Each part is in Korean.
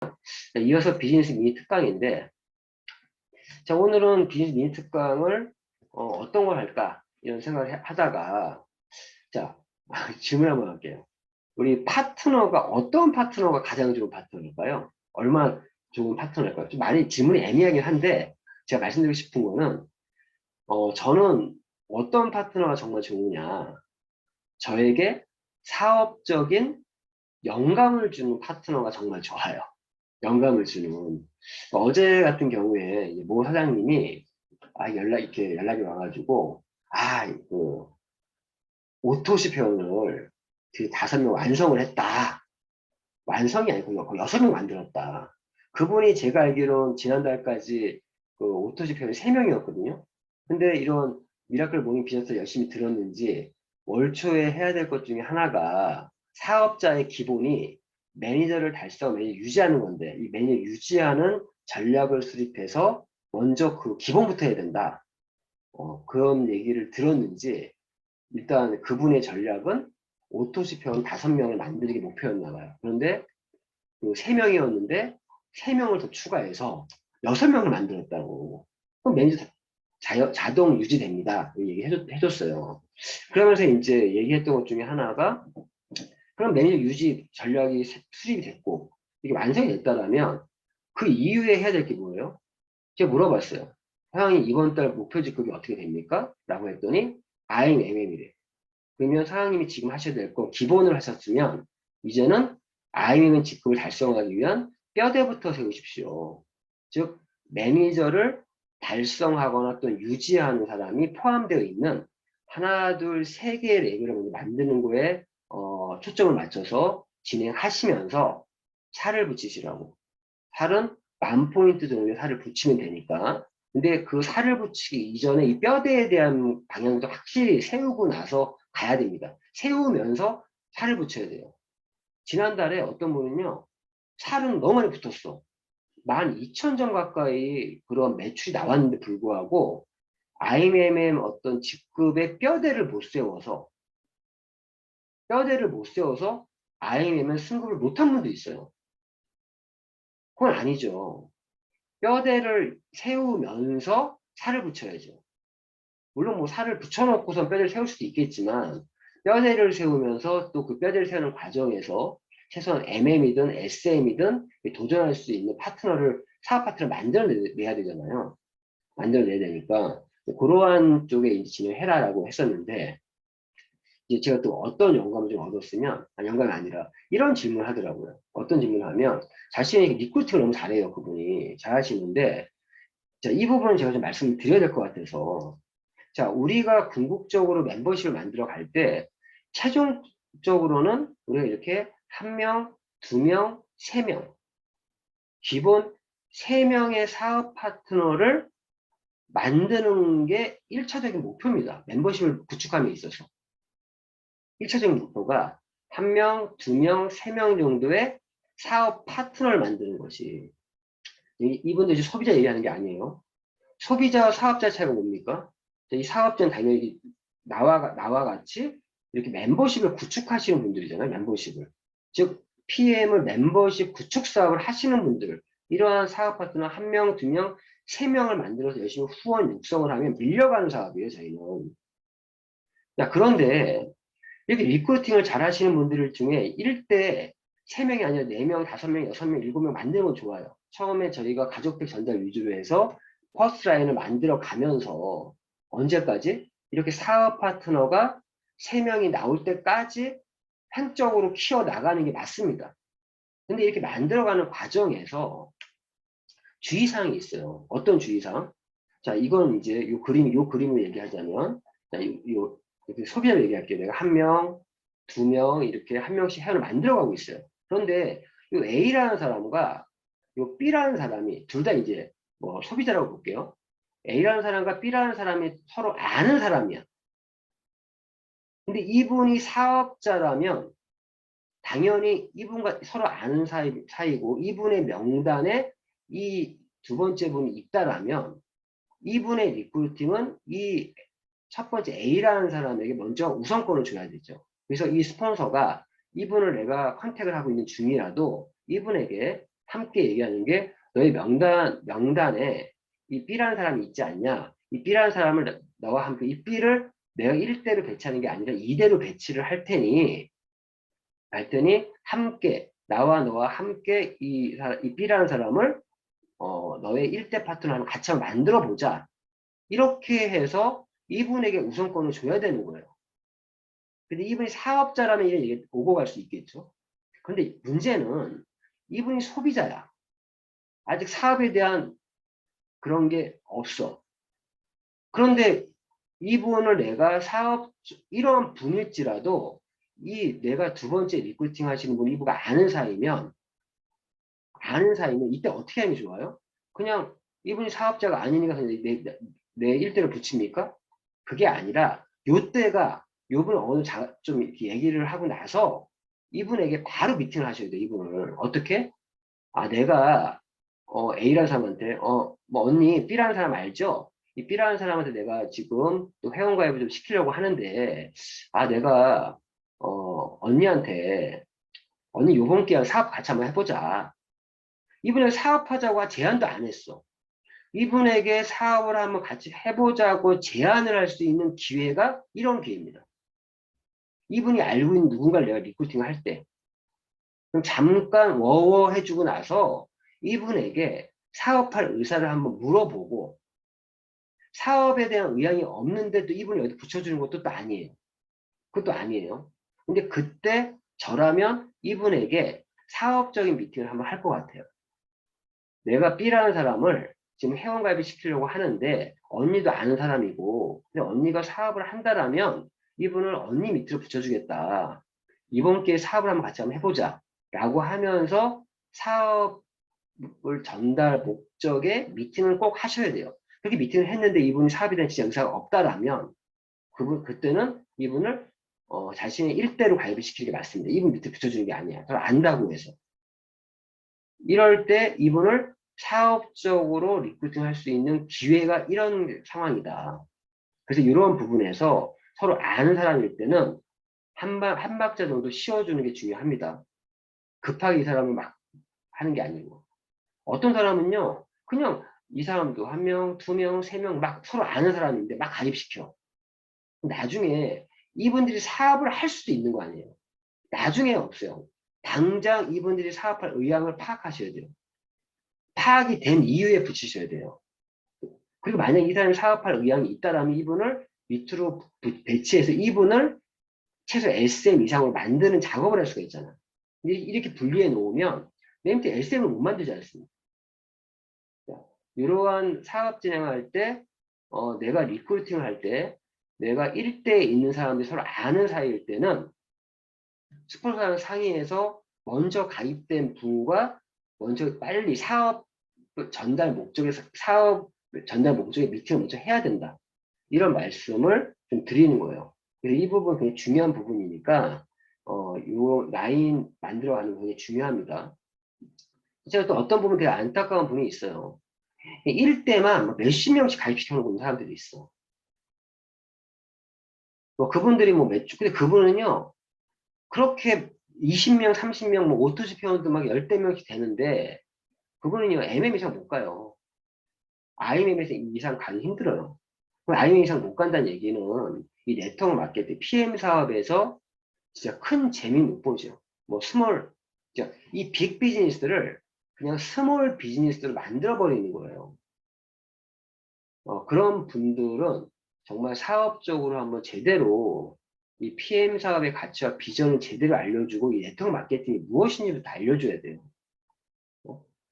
자, 이어서 비즈니스 미니 특강인데, 자, 오늘은 비즈니스 미니 특강을 어떤 걸 할까 이런 생각을 하다가, 자, 질문 한번 할게요. 우리 파트너가 어떤 파트너가 가장 좋은 파트너일까요? 얼마나 좋은 파트너일까요? 좀 많이 질문이 애매하긴 한데 제가 말씀드리고 싶은 거는 저는 어떤 파트너가 정말 좋으냐, 저에게 사업적인 영감을 주는 파트너가 정말 좋아요. 영감을 주는. 어제 같은 경우에 이제 모 사장님이 이렇게 연락이 와가지고 그 오토시 표현을 그 5명 완성을 했다. 완성이 아니고 거의 6명 만들었다. 그분이 제가 알기로는 지난달까지 그 오토시 표현이 3명이었거든요. 근데 이런 미라클 모닝 비즈니스 열심히 들었는지 월 초에 해야 될 것 중에 하나가 사업자의 기본이 매니저를 달성, 매니저 유지하는 건데 이 매니저 유지하는 전략을 수립해서 먼저 그 기본부터 해야 된다. 그런 얘기를 들었는지 일단 그분의 전략은 오토시평 5명을 만드는 게 목표였나 봐요. 그런데 그 3명이었는데 3명을 더 추가해서 6명을 만들었다고. 그럼 매니저 자동 유지됩니다. 얘기해줬어요. 그러면서 이제 얘기했던 것 중에 하나가 그럼 매니저 유지 전략이 수립이 됐고 이게 완성이 됐다라면 그 이후에 해야 될 게 뭐예요? 제가 물어봤어요. 사장님 이번 달 목표 직급이 어떻게 됩니까? 라고 했더니 IMM이래. 그러면 사장님이 지금 하셔야 될 건 기본을 하셨으면 이제는 IMM 직급을 달성하기 위한 뼈대부터 세우십시오. 즉 매니저를 달성하거나 또 유지하는 사람이 포함되어 있는 하나, 둘, 세 개의 레벨을 먼저 만드는 거에 초점을 맞춰서 진행하시면서 살을 붙이시라고. 살은 10,000포인트 정도의 살을 붙이면 되니까. 근데 그 살을 붙이기 이전에 이 뼈대에 대한 방향도 확실히 세우고 나서 가야 됩니다. 세우면서 살을 붙여야 돼요. 지난달에 어떤 분은요, 살은 너무 많이 붙었어. 12,000점 가까이 그런 매출이 나왔는데 불구하고 IMM 어떤 직급의 뼈대를 못 세워서 IMM은 승급을 못한 분도 있어요. 그건 아니죠. 뼈대를 세우면서 살을 붙여야죠. 물론 뭐 살을 붙여놓고선 뼈대를 세울 수도 있겠지만 뼈대를 세우면서 또 그 뼈대를 세우는 과정에서 최소한 MM이든 SM이든 도전할 수 있는 사업 파트너를 만들어내야 되잖아요. 만들어내야 되니까 그러한 쪽에 이제 진행해라라고 했었는데 이제 제가 또 어떤 영감을 좀 얻었으면 영감이 아니라 이런 질문을 하더라고요. 어떤 질문을 하면 자신이 리크루팅을 너무 잘해요. 그분이 잘하시는데 자, 이 부분은 제가 좀 말씀을 드려야 될 것 같아서 자, 우리가 궁극적으로 멤버십을 만들어 갈 때 최종적으로는 우리가 이렇게 1명, 2명, 3명 기본 3명의 사업 파트너를 만드는 게 1차적인 목표입니다. 멤버십을 구축함에 있어서 1차적인 목표가 1명, 2명, 3명 정도의 사업 파트너를 만드는 것이 이분들 소비자 얘기하는 게 아니에요. 소비자와 사업자 차이가 뭡니까? 이 사업자는 당연히 나와 같이 이렇게 멤버십을 구축하시는 분들이잖아요. 멤버십을. 즉, PM을 멤버십 구축 사업을 하시는 분들, 이러한 사업 파트너 1명, 2명, 3명을 만들어서 열심히 후원 육성을 하면 밀려가는 사업이에요, 저희는. 자, 그런데 이렇게 리크루팅을 잘 하시는 분들 중에 1대 3명이 아니라 4명, 5명, 6명, 7명 만드는 건 좋아요. 처음에 저희가 가족백 전달 위주로 해서 퍼스트 라인을 만들어 가면서 언제까지? 이렇게 사업 파트너가 3명이 나올 때까지 횡적으로 키워 나가는 게 맞습니다. 근데 이렇게 만들어가는 과정에서 주의사항이 있어요. 어떤 주의사항? 자, 이건 이제 요 그림을 얘기하자면, 자, 이렇게 소비자를 얘기할게요. 내가 1명, 2명, 이렇게 1명씩 회원을 만들어가고 있어요. 그런데 요 A라는 사람과 요 B라는 사람이, 둘 다 이제 뭐 소비자라고 볼게요. A라는 사람과 B라는 사람이 서로 아는 사람이야. 근데 이분이 사업자라면, 당연히 이분과 서로 아는 사이고, 이분의 명단에 이 두 번째 분이 있다라면, 이분의 리크루팅은 이 첫 번째 A라는 사람에게 먼저 우선권을 줘야 되죠. 그래서 이 스폰서가 이분을 내가 컨택을 하고 있는 중이라도 이분에게 함께 얘기하는 게 너의 명단에 이 B라는 사람이 있지 않냐? 이 B라는 사람을 너와 함께 이 B를 내가 1대로 배치하는 게 아니라 2대로 배치를 할 테니 함께 나와 너와 함께 이 B라는 사람을 너의 1대 파트너랑 같이 한번 만들어 보자. 이렇게 해서 이분에게 우선권을 줘야 되는 거예요. 근데 이분이 사업자라면 이런 얘기 오고 갈 수 있겠죠. 근데 문제는 이분이 소비자야. 아직 사업에 대한 그런 게 없어. 그런데 이분을 내가 이런 분일지라도 내가 두 번째 리크루팅 하시는 분이 이분과 아는 사이면 이때 어떻게 하는 게 좋아요? 그냥 이분이 사업자가 아니니까 그냥 내 일대를 붙입니까? 그게 아니라 요분 좀 이렇게 얘기를 하고 나서 이분에게 바로 미팅을 하셔야 돼요. 이분을 어떻게? 내가 A라는 사람한테 뭐 언니 B라는 사람 알죠? 이 B라는 사람한테 내가 지금 또 회원가입을 좀 시키려고 하는데 내가 언니한테 언니 요번 기회에 사업 같이 한번 해보자. 이분에게 사업하자고 제안도 안 했어. 이분에게 사업을 한번 같이 해보자고 제안을 할 수 있는 기회가 이런 기회입니다. 이분이 알고 있는 누군가를 내가 리크루팅을 할 때. 그럼 잠깐 워워 해주고 나서 이분에게 사업할 의사를 한번 물어보고 사업에 대한 의향이 없는데도 이분이 어디 붙여주는 것도 또 아니에요. 그것도 아니에요. 근데 그때 저라면 이분에게 사업적인 미팅을 한번 할 것 같아요. 내가 B라는 사람을 지금 회원가입을 시키려고 하는데 언니도 아는 사람이고 근데 언니가 사업을 한다라면 이분을 언니 밑으로 붙여주겠다. 이번 기회에 사업을 한번 같이 한번 해보자. 라고 하면서 사업을 전달 목적의 미팅을 꼭 하셔야 돼요. 그렇게 미팅을 했는데 이분이 사업에 대한 진짜 의사가 없다라면 그때는 이분을 자신의 일대로 가입을 시키는 게 맞습니다. 이분 밑에 붙여주는 게 아니야. 그걸 안다고 해서. 이럴 때 이분을 사업적으로 리크루팅 할 수 있는 기회가 이런 상황이다. 그래서 이런 부분에서 서로 아는 사람일 때는 한 박자 정도 씌워주는 게 중요합니다. 급하게 이 사람을 막 하는 게 아니고. 어떤 사람은요, 그냥 이 사람도 한 명, 두 명, 세 명 막 서로 아는 사람인데 막 가입시켜. 나중에 이분들이 사업을 할 수도 있는 거 아니에요. 나중에 없어요. 당장 이분들이 사업할 의향을 파악하셔야 돼요. 파악이 된 이후에 붙이셔야 돼요. 그리고 만약 이 사람이 사업할 의향이 있다라면 이분을 밑으로 배치해서 이분을 최소 SM 이상으로 만드는 작업을 할 수가 있잖아. 이렇게 분리해 놓으면 맨 밑에 SM을 못 만들지 않습니까? 이러한 사업 진행할 때 내가 리크루팅을 할 때 내가 1대에 있는 사람들이 서로 아는 사이일 때는 스폰서랑 상의해서 먼저 가입된 분과 먼저 빨리 사업 전달 목적의 미팅을 먼저 해야 된다. 이런 말씀을 좀 드리는 거예요. 그래서 이 부분 굉장히 중요한 부분이니까 요 라인 만들어가는 게 굉장히 중요합니다. 제가 또 어떤 부분 되게 안타까운 분이 있어요. 1대만 몇십 명씩 가입시켜놓고 있는 사람들이 있어. 그분들이 근데 그분은요, 그렇게 20명, 30명, 오토집 회원도 막 10대명씩 되는데, 그분은요, MM 이상 못 가요. IMM 이상 가기 힘들어요. IMM 이상 못 간다는 얘기는 이 네트워크 마케팅, PM 사업에서 진짜 큰 재미 못 보죠. 이 빅 비즈니스들을 그냥 스몰 비즈니스들을 만들어버리는 거예요. 그런 분들은 정말 사업적으로 한번 제대로 이 PM 사업의 가치와 비전을 제대로 알려주고 이 네트워크 마케팅이 무엇인지도 다 알려줘야 돼요.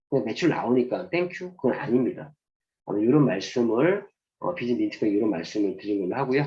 그냥 매출 나오니까 땡큐? 그건 아닙니다. 이런 말씀을 비즈니스 민트가 이런 말씀을 드린 걸로 하고요.